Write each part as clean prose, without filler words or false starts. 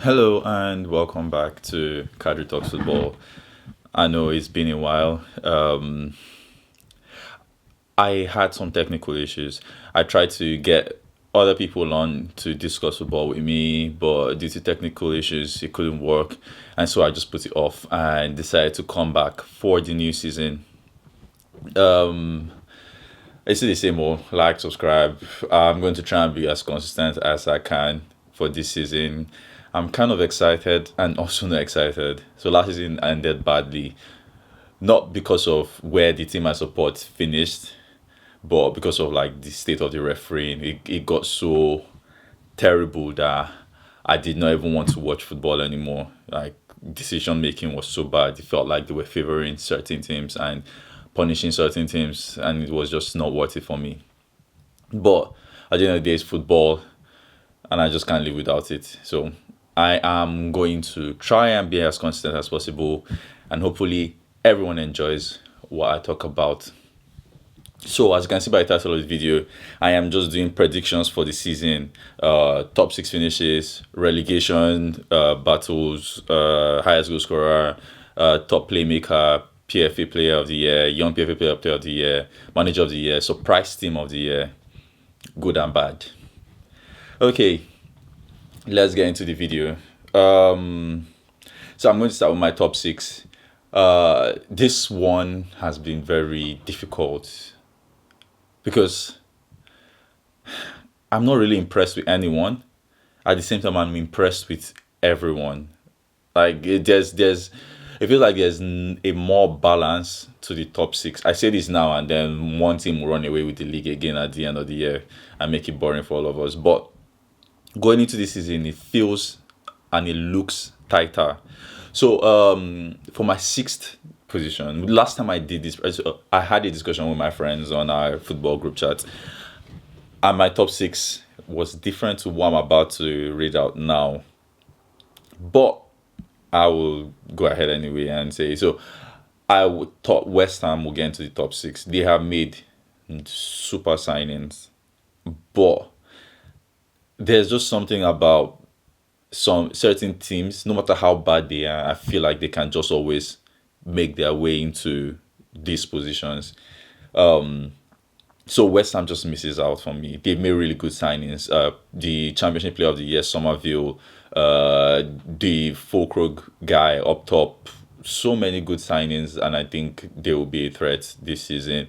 Hello and welcome back to Cadre Talks Football. I know it's been a while. I had some technical issues. I tried to get other people on to discuss football with me, but due to technical issues, it couldn't work. And so I just put it off and decided to come back for the new season. Um, it's the same old like, subscribe. I'm going to try and be as consistent as I can for this season. I'm kind of excited and also not excited. So last season ended badly, not because of where the team I support finished, but because of like the state of the refereeing. It got so terrible that I did not even want to watch football anymore. Like decision making was so bad. It felt like they were favoring certain teams and punishing certain teams, and it was just not worth it for me. But at the end of the day, it's football, and I just can't live without it. So I am going to try and be as consistent as possible, and hopefully everyone enjoys what I talk about. So as you can see by the title of the video, I am just doing predictions for the season, top six finishes, relegation battles, highest goal scorer, top playmaker, PFA player of the year, young PFA player of the year, manager of the year, surprise team of the year, good and bad. Okay, let's get into the video. So I'm going to start with my top six. This one has been very difficult because I'm not really impressed with anyone. At the same time, I'm impressed with everyone. Like it feels like there's a more balance to the top six. I say this now, and then one team will run away with the league again at the end of the year and make it boring for all of us. But going into this season, it feels and it looks tighter. So for my sixth position, last time I did this, I had a discussion with my friends on our football group chat, and my top six was different to what I'm about to read out now. But I will go ahead anyway and say so. Thought West Ham will get into the top six. They have made super signings, but there's just something about some certain teams, no matter how bad they are, I feel like they can just always make their way into these positions. So West Ham just misses out for me. They've made really good signings. The Championship Player of the Year, Somerville, the Fulkrug guy up top. So many good signings, and I think they will be a threat this season.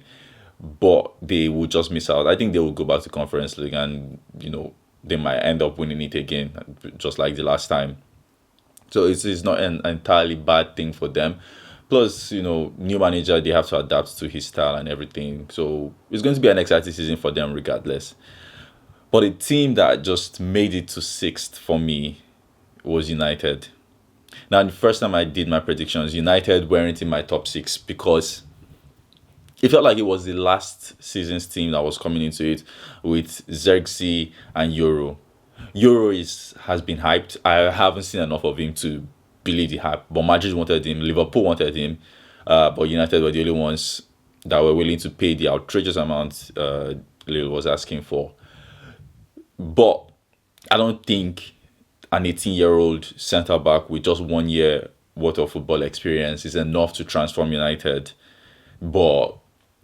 But they will just miss out. I think they will go back to Conference League, and they might end up winning it again, just like the last time. So it's not an entirely bad thing for them. Plus, new manager, they have to adapt to his style and everything. So it's going to be an exciting season for them regardless. But a team that just made it to sixth for me was United. Now, the first time I did my predictions, United weren't in my top six because it felt like it was the last season's team that was coming into it with Xerxes and Euro. Has been hyped. I haven't seen enough of him to believe the hype. But Madrid wanted him, Liverpool wanted him, but United were the only ones that were willing to pay the outrageous amount Lille was asking for. But I don't think an 18-year-old centre back with just 1 year worth of football experience is enough to transform United. But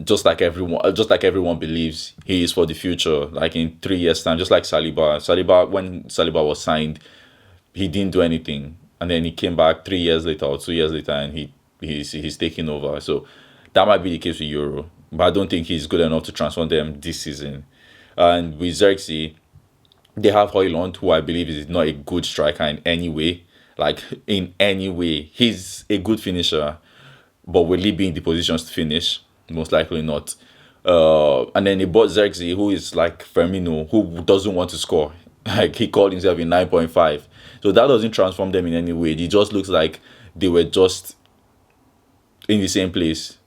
just like everyone believes he is for the future, like in 3 years' time, just like Saliba. When Saliba was signed, he didn't do anything, and then he came back 3 years later or 2 years later, and he's taking over. So that might be the case with Euro, but I don't think he's good enough to transform them this season. And with Xerxes, they have Højlund, who I believe is not a good striker in any way. Like in any way, he's a good finisher, but will he be in the positions to finish? Most likely not. And then he bought Xerxes, who is like Firmino, who doesn't want to score. Like he called himself in 9.5. So that doesn't transform them in any way. It just looks like they were just in the same place.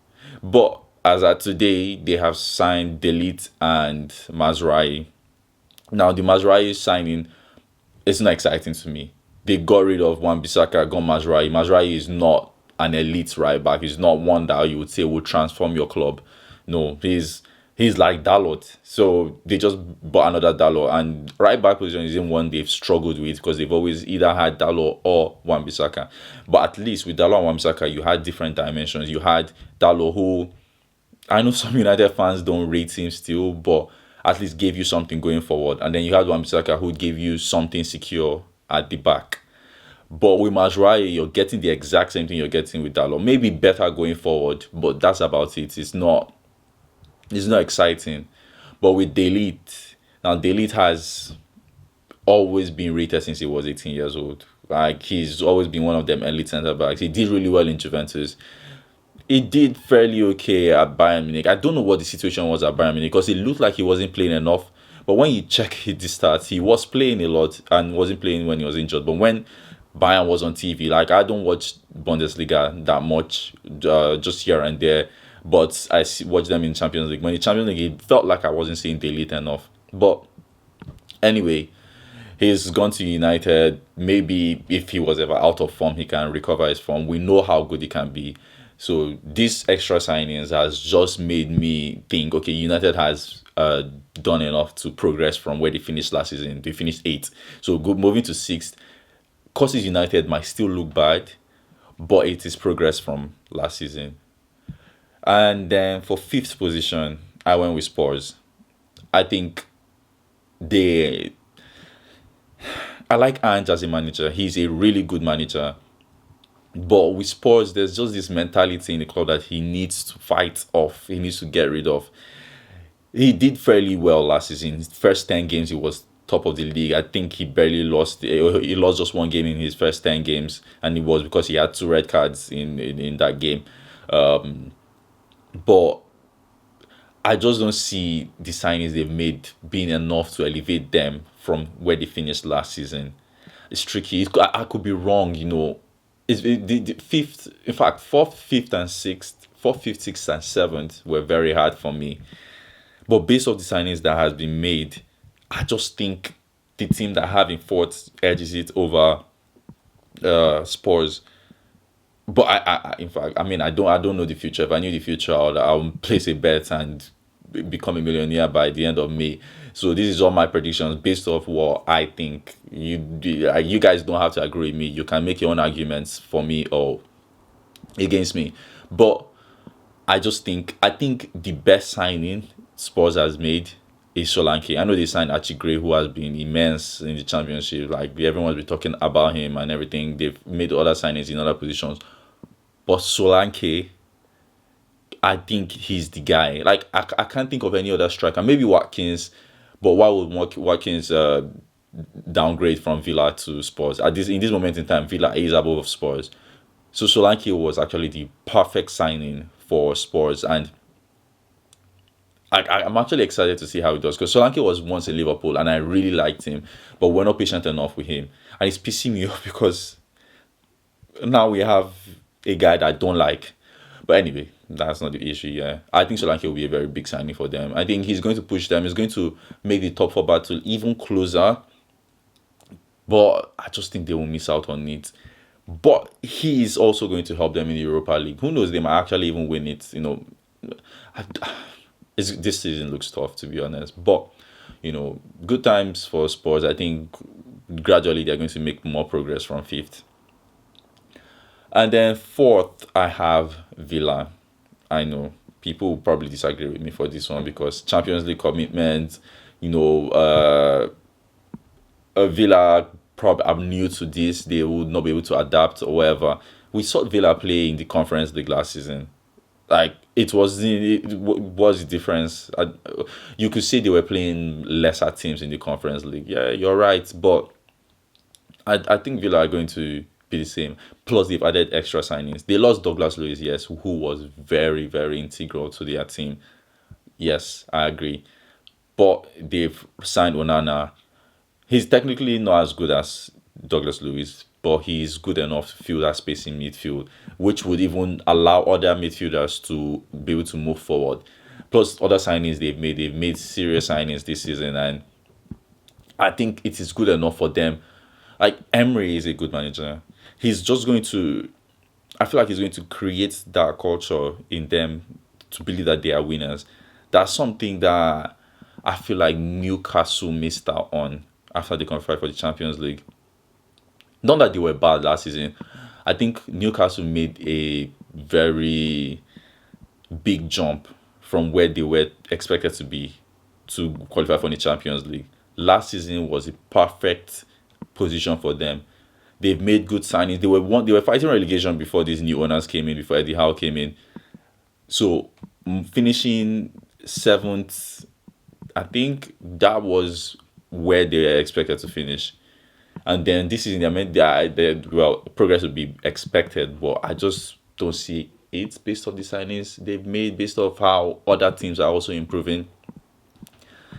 But as at today, they have signed Delete and Mazraoui. Now the Mazraoui signing is not exciting to me. They got rid of Wan-Bissaka, got Mazraoui. Mazraoui is not an elite right back. He's not one that you would say will transform your club. No, he's He's like Dalot. So they just bought another Dalot. And right back position isn't one they've struggled with because they've always either had Dalot or Wan-Bissaka. But at least with Dalot and Wan-Bissaka, you had different dimensions. You had Dalot, who I know some United fans don't rate him still, but at least gave you something going forward. And then you had Wan-Bissaka, who gave you something secure at the back. But with Mazraoui, you're getting the exact same thing you're getting with Dalot. Maybe better going forward, but that's about it. It's not exciting. But with Delete, now Delete has always been rated since he was 18 years old. Like, he's always been one of them elite centre backs. He did really well in Juventus. He did fairly okay at Bayern Munich. I don't know what the situation was at Bayern Munich because it looked like he wasn't playing enough. But when you check his stats, he was playing a lot and wasn't playing when he was injured. But when Bayern was on TV, like, I don't watch Bundesliga that much, just here and there. But watch them in Champions League. When in Champions League, it felt like I wasn't seeing Delete enough. But anyway, he's gone to United. Maybe if he was ever out of form, he can recover his form. We know how good he can be. So these extra signings has just made me think, okay, United has done enough to progress from where they finished last season. They finished 8th. So moving to 6th. Causes United might still look bad, but it is progress from last season. And then for 5th position, I went with Spurs. I think they... I like Ange as a manager. He's a really good manager. But with Spurs, there's just this mentality in the club that he needs to fight off. He needs to get rid of. He did fairly well last season. His first 10 games, he was top of the league. I think he barely lost. He lost just one game in his first 10 games. And it was because he had 2 red cards in that game. But I just don't see the signings they've made being enough to elevate them from where they finished last season. It's tricky. I could be wrong, It's the 5th, in fact, 4th, 5th, and 6th, 4th, 5th, 6th, and 7th were very hard for me. But based off the signings that has been made, I just think the team that having 4th edges it over Spurs. But in fact, I mean, I don't know the future. If I knew the future, I'll place a bet and become a millionaire by the end of May. So this is all my predictions based off what I think. You guys don't have to agree with me. You can make your own arguments for me or against me. But I think the best signing Spurs has made is Solanke. I know they signed Archie Gray, who has been immense in the championship. Like, everyone's been talking about him and everything. They've made other signings in other positions. But Solanke, I think he's the guy. Like, I can't think of any other striker. Maybe Watkins, but why would Watkins downgrade from Villa to Spurs? In this moment in time, Villa is above Spurs. So Solanke was actually the perfect signing for Spurs, and I'm actually excited to see how he does, because Solanke was once in Liverpool and I really liked him, but we're not patient enough with him, and it's pissing me off because now we have a guy that I don't like. But anyway, that's not the issue. Yeah, I think Solanke will be a very big signing for them. I think he's going to push them. He's going to make the top 4 battle even closer. But I just think they will miss out on it. But he is also going to help them in the Europa League. Who knows? They might actually even win it. This season looks tough, to be honest. But good times for Spurs. I think gradually they're going to make more progress from 5th. And then 4th, I have Villa. I know people will probably disagree with me for this one because Champions League commitment, Villa, probably I'm new to this. They would not be able to adapt or whatever. We saw Villa play in the Conference League last season. Like, it was the difference. You could say they were playing lesser teams in the Conference League. Yeah, you're right. But I think Villa are going to be the same. Plus, they've added extra signings. They lost Douglas Luiz, yes, who was very, very integral to their team. Yes, I agree. But they've signed Onana. He's technically not as good as Douglas Luiz, but he's good enough to fill that space in midfield, which would even allow other midfielders to be able to move forward. Plus, other signings they've made serious signings this season, and I think it is good enough for them. Like, Emery is a good manager. He's just going to, I feel like he's going to create that culture in them to believe that they are winners. That's something that I feel like Newcastle missed out on after they qualified for the Champions League. Not that they were bad last season. I think Newcastle made a very big jump from where they were expected to be to qualify for the Champions League. Last season was a perfect position for them. They've made good signings. They were fighting relegation before these new owners came in, before Eddie Howe came in. So finishing seventh, I think that was where they were expected to finish. And then this season, I mean, well, progress would be expected, but I just don't see it based on the signings they've made, based off how other teams are also improving.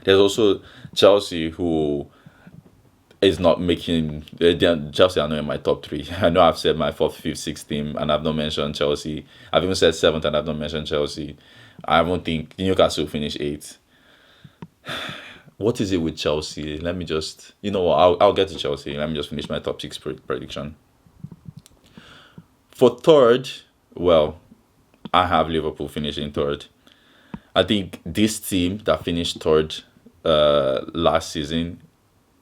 There's also Chelsea, who is not making. Chelsea are not in my top three. I know I've said my fourth, fifth, sixth team, and I've not mentioned Chelsea. I've even said seventh, and I've not mentioned Chelsea. I don't think Newcastle finish eighth. What is it with Chelsea? Let me just, I'll get to Chelsea. Let me just finish my top six prediction. For third, well, I have Liverpool finishing third. I think this team that finished third last season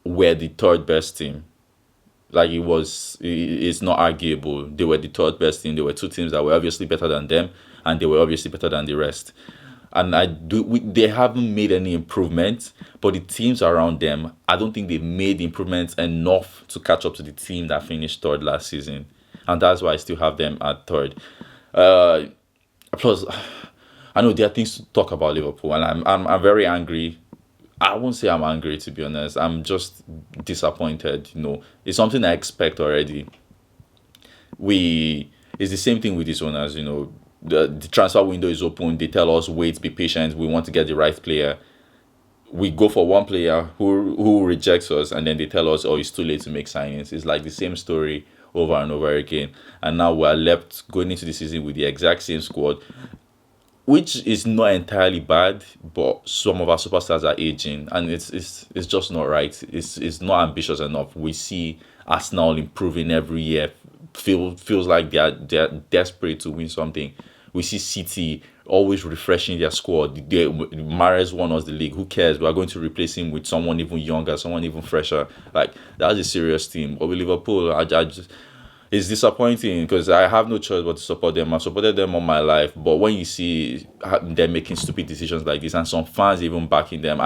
were the third best team. Like it's not arguable. They were the third best team. There were two teams that were obviously better than them, and they were obviously better than the rest. And they haven't made any improvements, but the teams around them, I don't think they've made improvements enough to catch up to the team that finished third last season, and that's why I still have them at third. Plus, I know there are things to talk about Liverpool, and I'm very angry. I won't say I'm angry, to be honest. I'm just disappointed. It's something I expect already. It's the same thing with these owners. The transfer window is open. They tell us, wait, be patient. We want to get the right player. We go for one player who rejects us, and then they tell us, oh, it's too late to make signings. It's like the same story over and over again. And now we're left going into the season with the exact same squad, which is not entirely bad, but some of our superstars are aging, and it's just not right. It's not ambitious enough. We see Arsenal improving every year. Feels like they're desperate to win something. We see City always refreshing their squad. Mahrez won us the league. Who cares? We are going to replace him with someone even younger, someone even fresher. Like, that's a serious team. But with Liverpool, I just, it's disappointing because I have no choice but to support them. I've supported them all my life. But when you see them making stupid decisions like this, and some fans even backing them,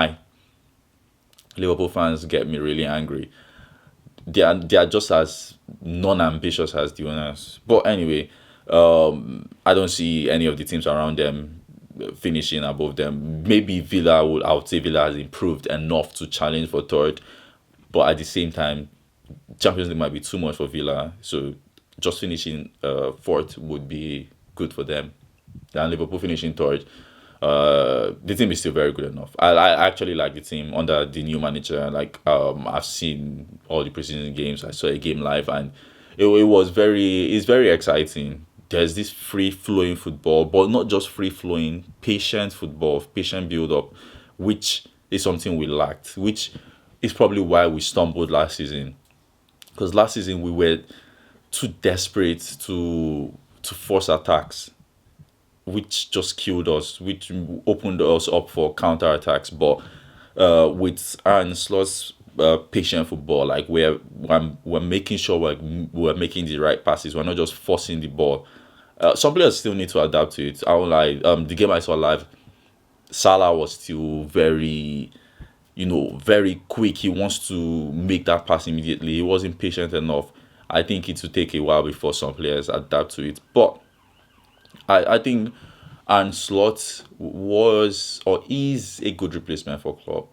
Liverpool fans get me really angry. They are just as non-ambitious as the owners. But anyway, I don't see any of the teams around them finishing above them. Maybe I would say Villa has improved enough to challenge for third, but at the same time, Champions League might be too much for Villa. So just finishing fourth would be good for them. And Liverpool finishing third. The team is still very good enough. I actually like the team under the new manager. Like, I've seen all the preseason games. I saw a game live, and it's very exciting. There's this free flowing football, but not just free flowing, patient football, patient build up, which is something we lacked, which is probably why we stumbled last season. Because last season we were too desperate to force attacks, which just killed us, which opened us up for counter attacks. But with Aaron Slot's patient football, like we're making sure we're making the right passes. We're not just forcing the ball. Some players still need to adapt to it. I won't lie. The game I saw live, Salah was still very, very quick. He wants to make that pass immediately. He wasn't patient enough. I think it will take a while before some players adapt to it. But I think Arne Slot was or is a good replacement for Klopp.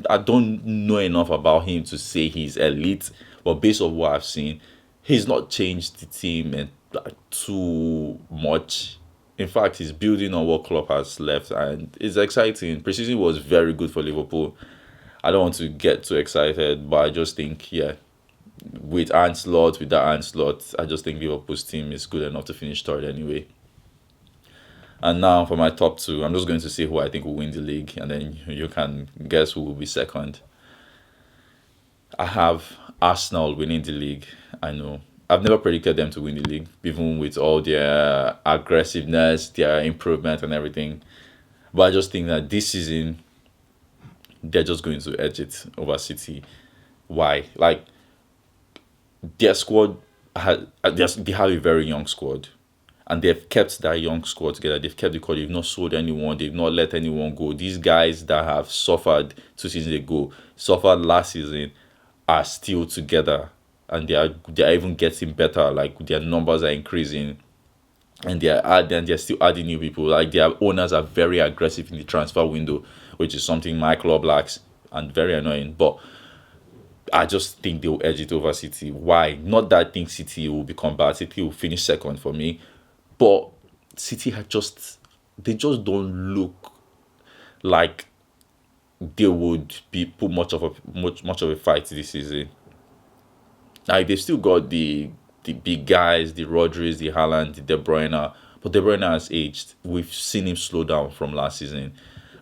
I don't know enough about him to say he's elite, but based on what I've seen, he's not changed the team too much. In fact, he's building on what Klopp has left, and it's exciting. Preseason was very good for Liverpool. I don't want to get too excited, but I just think, with that Arne Slot, I just think Liverpool's team is good enough to finish third anyway. And now for my top two, I'm just going to say who I think will win the league, and then you can guess who will be second. I have Arsenal winning the league. I know. I've never predicted them to win the league, even with all their aggressiveness, their improvement and everything. But I just think that this season they're just going to edge it over City. Why? Like their squad they have a very young squad, and they've kept that young squad together. They've kept the core. They've not sold anyone. They've not let anyone go. These guys that have suffered 2 seasons ago, suffered last season, are still together, and they are even getting better. Like their numbers are increasing, and they're still adding new people. Like their owners are very aggressive in the transfer window, which is something my club lacks and very annoying. But I just think they'll edge it over City. Why? Not that I think City will become bad. City will finish second for me, but City had just they just don't look like they would be put much of a fight this season. Like they've still got the big guys, the Rodris, the Haaland, the De Bruyne, but De Bruyne has aged. We've seen him slow down from last season.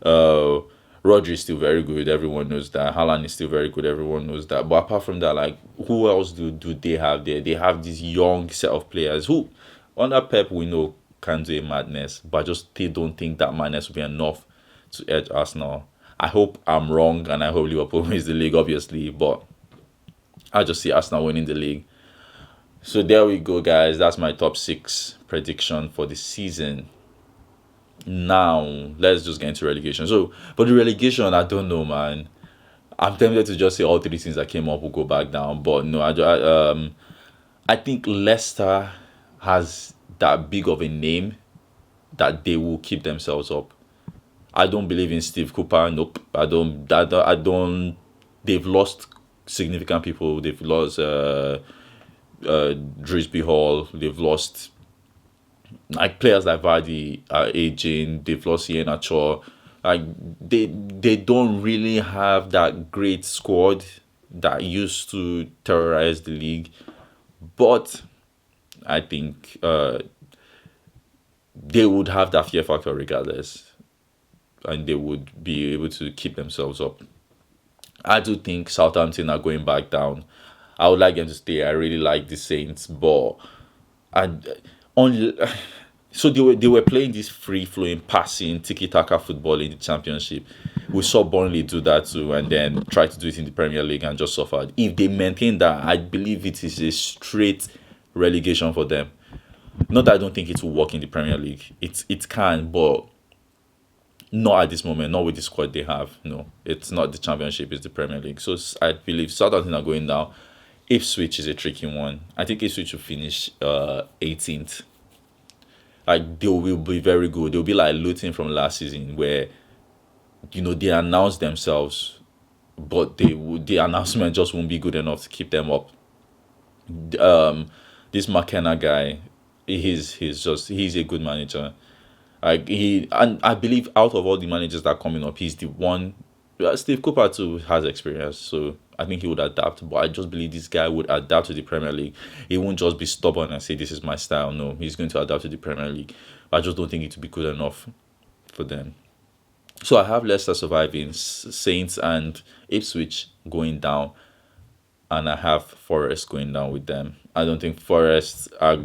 Uh, Rodri is still very good. Everyone knows that. Haaland is still very good. Everyone knows that. But apart from that, like who else do they have there? They have this young set of players who, under Pep, we know can do a madness, but I just still don't think that madness will be enough to edge Arsenal. I hope I'm wrong, and I hope Liverpool wins the league, obviously. But I just see Arsenal winning the league. So there we go, guys. That's my top six prediction for the season. Now let's just get into relegation. So for the relegation, I don't know, man. I'm tempted to just say all three teams that came up will go back down, but no, I think Leicester has that big of a name that they will keep themselves up. I don't believe in Steve Cooper. Nope. I don't. They've lost significant people. They've lost Drisby Hall. They've lost like players like Vardy are aging. They've lost Ian Achor. Like they don't really have that great squad that used to terrorize the league. But I think they would have that fear factor regardless, and they would be able to keep themselves up. I do think Southampton are going back down. I would like them to stay. I really like the Saints, but I on so they were playing this free flowing passing tiki taka football in the Championship. We saw Burnley do that too, and then try to do it in the Premier League and just suffered. If they maintain that, I believe it is a straight relegation for them. Not that I don't think it will work in the Premier League. It can, but not at this moment. Not with the squad they have. No, it's not the Championship. It's the Premier League. So I believe Southampton are going down. Ipswich is a tricky one. I think Ipswich will finish 18th. Like they will be very good. They'll be like Luton from last season, where they announce themselves, but the announcement just won't be good enough to keep them up. Um, this McKenna guy, he's a good manager. Like and I believe out of all the managers that are coming up, he's the one. Steve Cooper too has experience, so I think he would adapt. But I just believe this guy would adapt to the Premier League. He won't just be stubborn and say this is my style. No, he's going to adapt to the Premier League. I just don't think it will be good enough for them. So I have Leicester surviving, Saints and Ipswich going down, and I have Forest going down with them. I don't think Forest are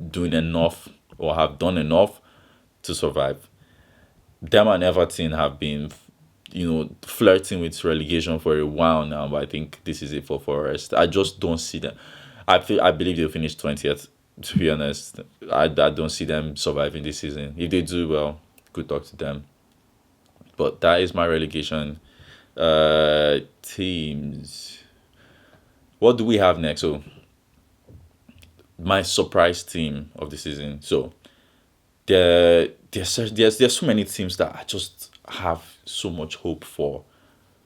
doing enough or have done enough to survive. Them and Everton have been, flirting with relegation for a while now, but I think this is it for Forest. I just don't see them. I believe they'll finish 20th. To be honest, I don't see them surviving this season. If they do well, good luck to them. But that is my relegation teams. What do we have next? So my surprise team of the season. So there's so many teams that I just have so much hope for.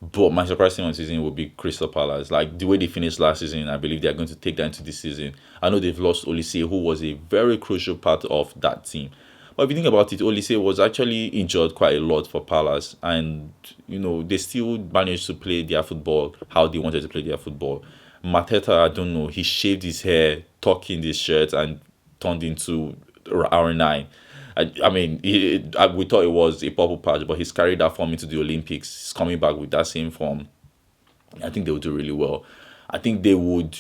But my surprise team on the season will be Crystal Palace. Like the way they finished last season, I believe they are going to take that into this season. I know they've lost Olise, who was a very crucial part of that team. But if you think about it, Olise was actually injured quite a lot for Palace, and they still managed to play their football how they wanted to play their football. Mateta, I don't know, he shaved his hair, tucked in his shirt, and turned into R9. I mean, we thought it was a purple patch, but he's carried that form into the Olympics. He's coming back with that same form. I think they will do really well. I think they would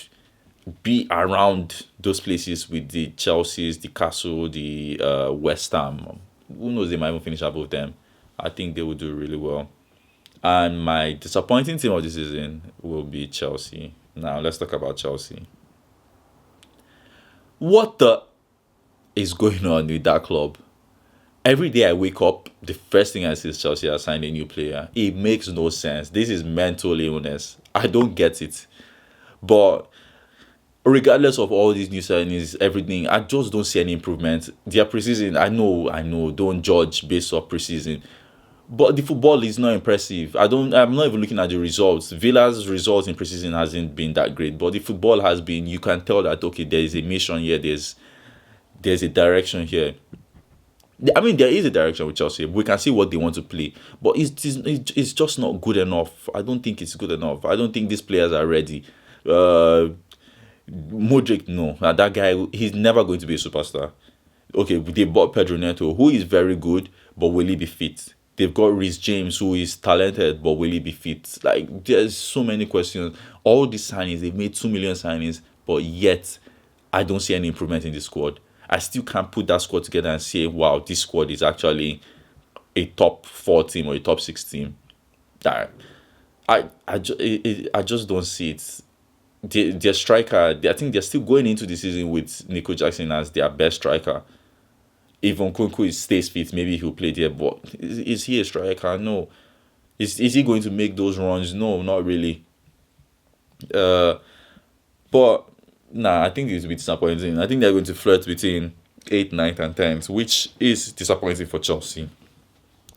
be around those places with the Chelseas, the Castle, the West Ham. Who knows, they might even finish above them. I think they will do really well. And my disappointing team of the season will be Chelsea. Now let's talk about Chelsea. What the is going on with that club? Every day I wake up, the first thing I see is Chelsea has signed a new player. It makes no sense. This is mental illness. I don't get it. But regardless of all these new signings, everything, I just don't see any improvement. Their preseason, I know, don't judge based off preseason. But the football is not impressive. I'm not even looking at the results. Villa's results in preseason hasn't been that great, but the football has been. You can tell that okay, there is a mission here. There's a direction here. I mean, there is a direction with Chelsea. We can see what they want to play, but it's just not good enough. I don't think it's good enough. I don't think these players are ready. Uh, Modric, no, that guy, he's never going to be a superstar. Okay, they bought Pedro Neto, who is very good, but will he be fit? They've got Reece James, who is talented, but will he be fit? Like, there's so many questions. All these signings, they've made 2 million signings, but yet I don't see any improvement in the squad. I still can't put that squad together and say, wow, this squad is actually a top 4 team or a top 6 team. That I just don't see it. Their striker, I think they're still going into the season with Nico Jackson as their best striker. If Nkunku stays fit, maybe he'll play there. But is he a striker? No. Is he going to make those runs? No, not really. Uh, but nah, I think it's a bit disappointing. I think they're going to flirt between 8th, 9th, and 10th, which is disappointing for Chelsea.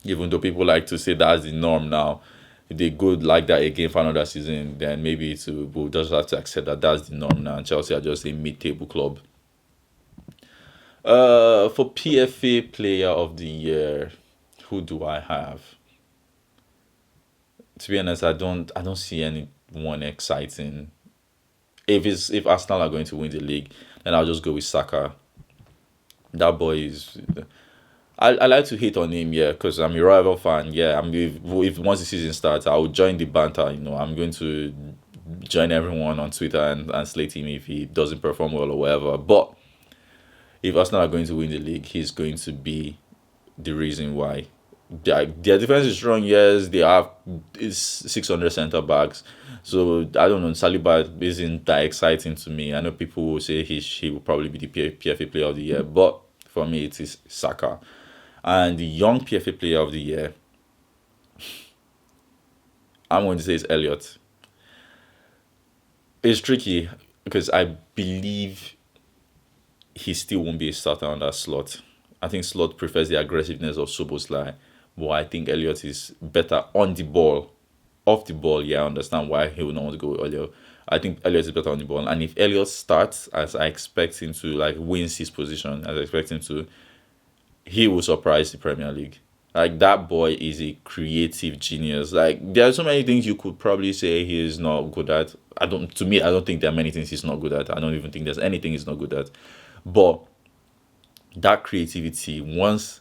Even though people like to say that's the norm now. If they go like that again for another season, then maybe we'll just have to accept that that's the norm now. And Chelsea are just a mid-table club. For PFA Player of the Year, who do I have? To be honest, I don't see anyone exciting. If Arsenal are going to win the league, then I'll just go with Saka. That boy is. I like to hate on him, yeah, because I'm a rival fan. Yeah, if once the season starts, I will join the banter. I'm going to join everyone on Twitter and slate him if he doesn't perform well or whatever. But if Arsenal are going to win the league, he's going to be the reason why. Their defense is strong, yes. They have 600 centre backs. So, I don't know. Saliba isn't that exciting to me. I know people will say he will probably be the PFA Player of the Year. But for me, it is Saka. And the young PFA Player of the Year, I'm going to say it's Elliot. It's tricky because I believe he still won't be a starter on that slot. I think Slot prefers the aggressiveness of Soboslai, but I think Elliot is better on the ball. Off the ball, yeah, I understand why he would not want to go with Elliot. I think Elliot is better on the ball. And if Elliot starts, as I expect him to, like, wins his position, as I expect him to, he will surprise the Premier League. Like, that boy is a creative genius. Like, there are so many things you could probably say he is not good at. I don't think there are many things he's not good at. I don't even think there's anything he's not good at. But that creativity, once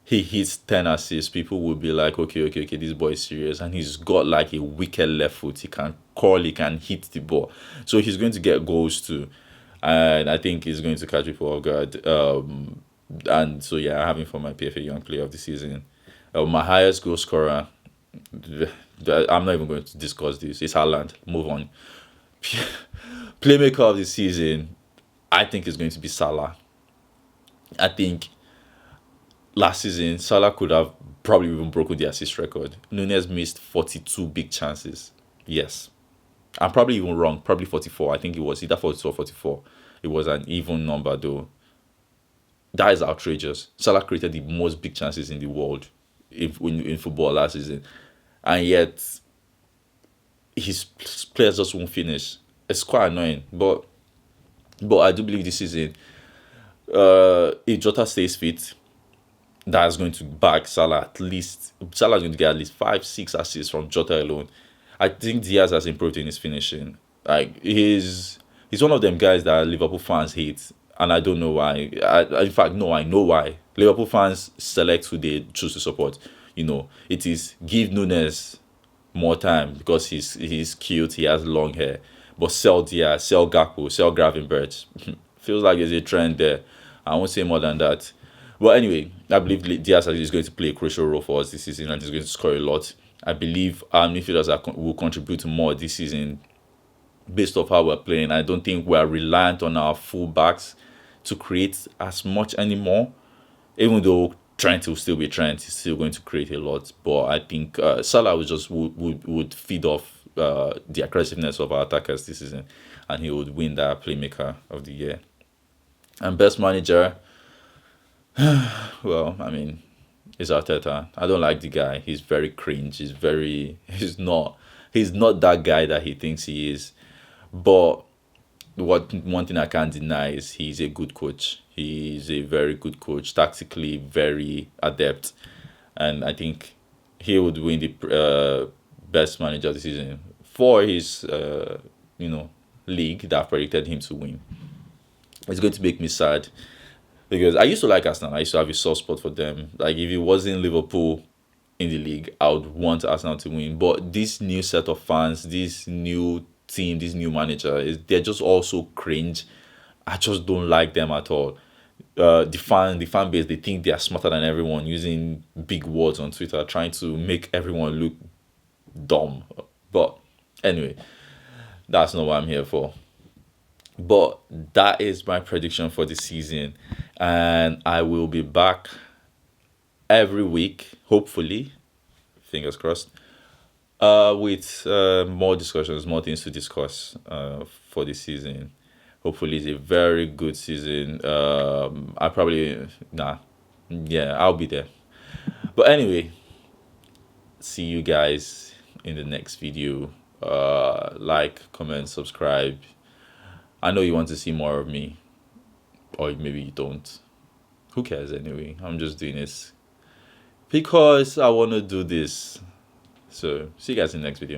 he hits 10 assists, people will be like, okay, this boy is serious. And he's got like a wicked left foot. He can curl, he can hit the ball. So he's going to get goals too. And I think he's going to catch people off guard. And so, yeah, I have him for my PFA Young Player of the season. My highest goal scorer, I'm not even going to discuss this. It's Haaland. Move on. Playmaker of the season, I think is going to be Salah. I think last season, Salah could have probably even broken the assist record. Nunez missed 42 big chances. Yes. I'm probably even wrong. Probably 44. I think it was either 42 or 44. It was an even number, though. That is outrageous. Salah created the most big chances in the world in football last season. And yet, his players just won't finish. It's quite annoying. But I do believe this season, if Jota stays fit, that's going to back Salah at least. Salah is going to get at least 5-6 assists from Jota alone. I think Diaz has improved in his finishing. Like, he's one of them guys that Liverpool fans hate, and I don't know why. In fact, no, I know why. Liverpool fans select who they choose to support. It is give Nunes more time because he's cute, he has long hair. But sell Diaz, sell Gakpo, sell Gravenberch. Feels like there's a trend there. I won't say more than that. Well, anyway, I believe Diaz is going to play a crucial role for us this season and he's going to score a lot. I believe our midfielders will contribute more this season based off how we're playing. I don't think we're reliant on our fullbacks to create as much anymore. Even though Trent will still be Trent, he's still going to create a lot. But I think Salah would feed off the aggressiveness of our attackers this season, and he would win that playmaker of the year. And best manager, well, I mean, is Arteta. I don't like the guy. He's very cringe. He's not that guy that he thinks he is. But what one thing I can't deny is he's a good coach. He's a very good coach, tactically very adept, and I think he would win the best manager this season for his league that I've predicted him to win. It's going to make me sad because I used to like Arsenal. I used to have a soft spot for them. Like if it wasn't Liverpool in the league, I would want Arsenal to win. But this new set of fans, this new team, this new manager, they're just all so cringe. I just don't like them at all. The fan base, they think they are smarter than everyone, using big words on Twitter, trying to make everyone look dumb. But anyway, that's not what I'm here for. But that is my prediction for the season, and I will be back every week, hopefully, fingers crossed, with more discussions, more things to discuss for the season. Hopefully, it's a very good season. I probably yeah, I'll be there. But anyway, see you guys in the next video. Like, comment, subscribe. I know you want to see more of me, or maybe you don't. Who cares anyway? I'm just doing this because I want to do this. So, see you guys in the next video.